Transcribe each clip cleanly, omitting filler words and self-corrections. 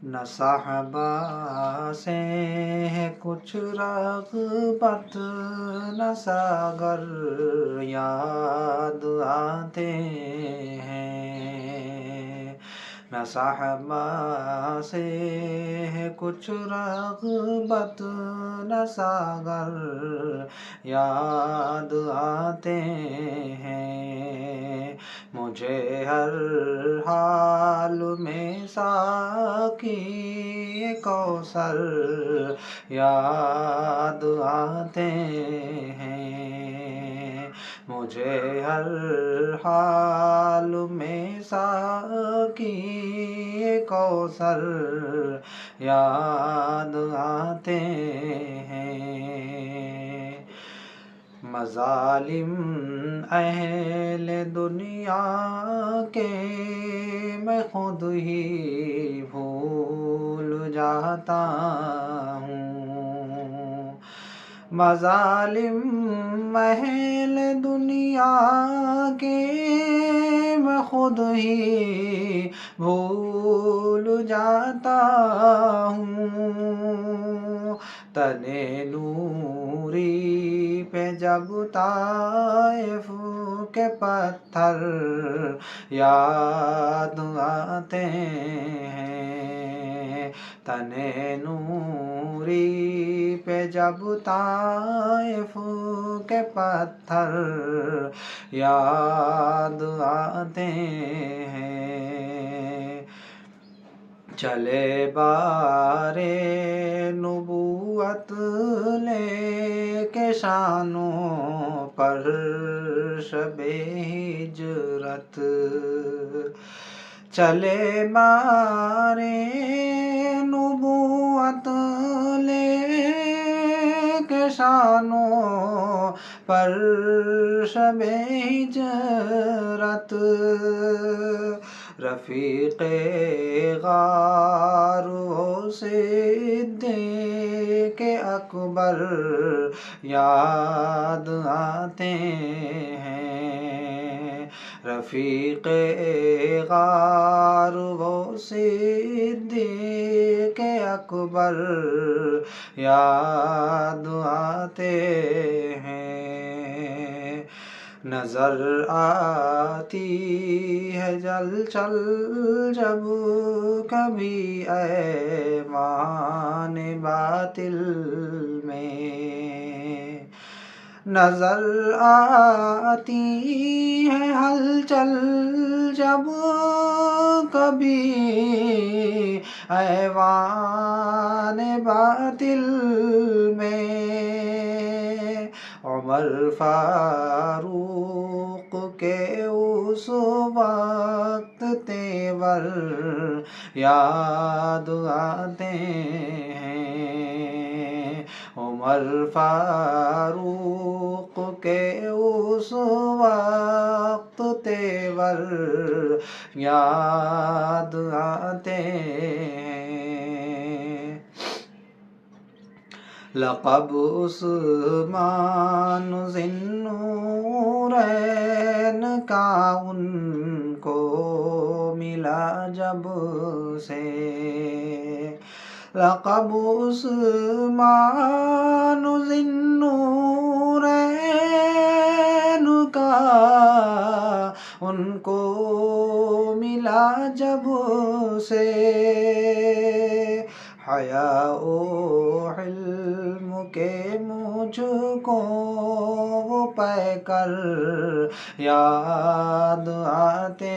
نہ صحابہ سے ہے کچھ رغبت، نہ ساغر یاد آتے ہیں، نہ صحابہ سے ہے کچھ رغبت، نہ ساغر یاد آتے ہیں، مجھے ہر حال میں ساقی کوثر یاد آتے ہیں، مجھے ہر حال میں ساقی کوثر یاد آتے ہیں، مظالم اہل دنیا کے میں خود ہی بھول جاتا ہوں، مظالم اہل دنیا کے میں خود ہی بھول جاتا ہوں، تنے نوری پہ جب طائف کے پتھر یاد آتے ہیں، تنے نوری پہ جب طائف کے پتھر یاد آتے ہیں، چلے بارے نبوت لے کے شانوں پر شب ہجرت، چلے بارے نبوت لے کے شانوں پر شب ہجرت، رفیق غار و صدیق اکبر یاد آتے ہیں، رفیق غار و صدیق اکبر یاد آتے ہیں، نظر آتی ہے جل چل جب کبھی ایوان باطل میں، نظر آتی ہے ہلچل جب کبھی ایوان باطل میں، عمر فاروق کے اس وقت تیور یاد آتے ہیں، عمر فاروق کے اس وقت تیور یاد آتے ہیں، لقب عثمان ذی النورین کا ان کو ملا جب سے، لقب عثمان ذی النورین کا ان کو ملا جب سے، حیا و علم کے مجھ کو وہ پیکر یاد آتے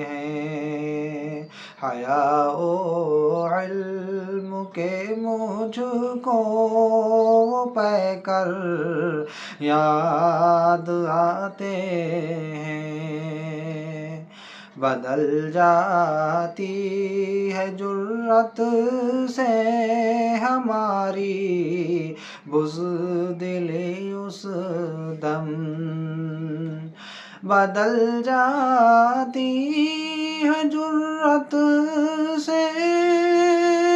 ہیں، حیا و علم کے مجھ کو وہ پیکر یاد آتے ہیں، بدل جاتی ہے جرأت سے ہماری بزدلی اس دم، بدل جاتی ہے جرأت سے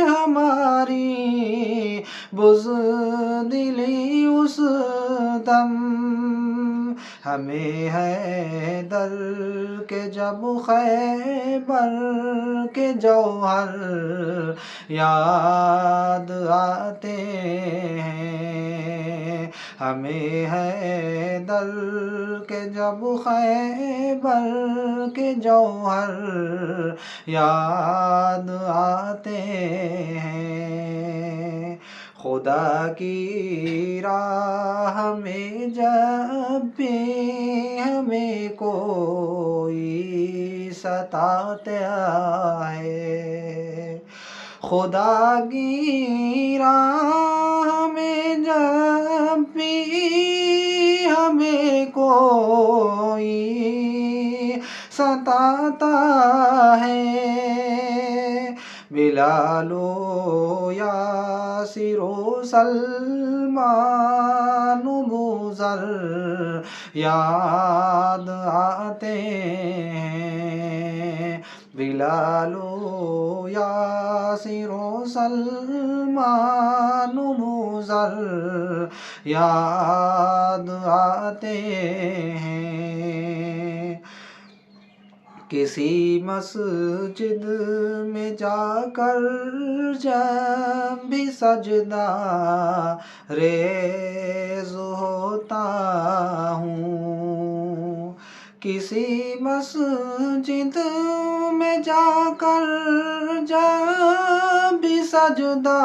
ہماری بزدلی اس دم، ہمیں حیدر کے جب خیبر کے جوہر یاد آتے ہیں، ہمیں حیدر کے جب خیبر کے جوہر یاد آتے ہیں۔ خدا کی راہ میں جب بھی ہمیں کوئی ستاتا ہے، خدا کی راہ میں جب بھی ہمیں کوئی ستاتا ہے، بلال و یاسر و سلمان و ابو ذر یاد آتے ہیں، بلال و یاسر و سلمان و ابو ذر یاد آتے ہیں۔ کسی مسجد میں جا کر جب بھی سجدہ ریز ہوتا ہوں، کسی مسجد میں جا کر جب بھی سجدہ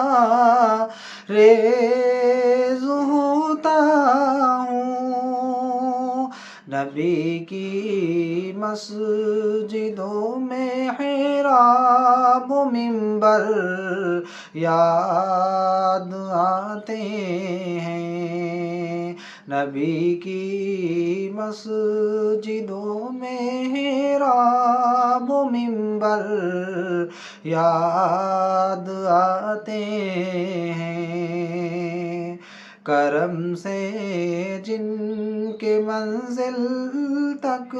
ریز ہوتا ہوں، نبی کی مسجدوں میں محراب و منبر یاد آتے ہیں، نبی کی مسجدوں میں محراب و منبر یاد آتے ہیں، کرم سے جن کے منزل تک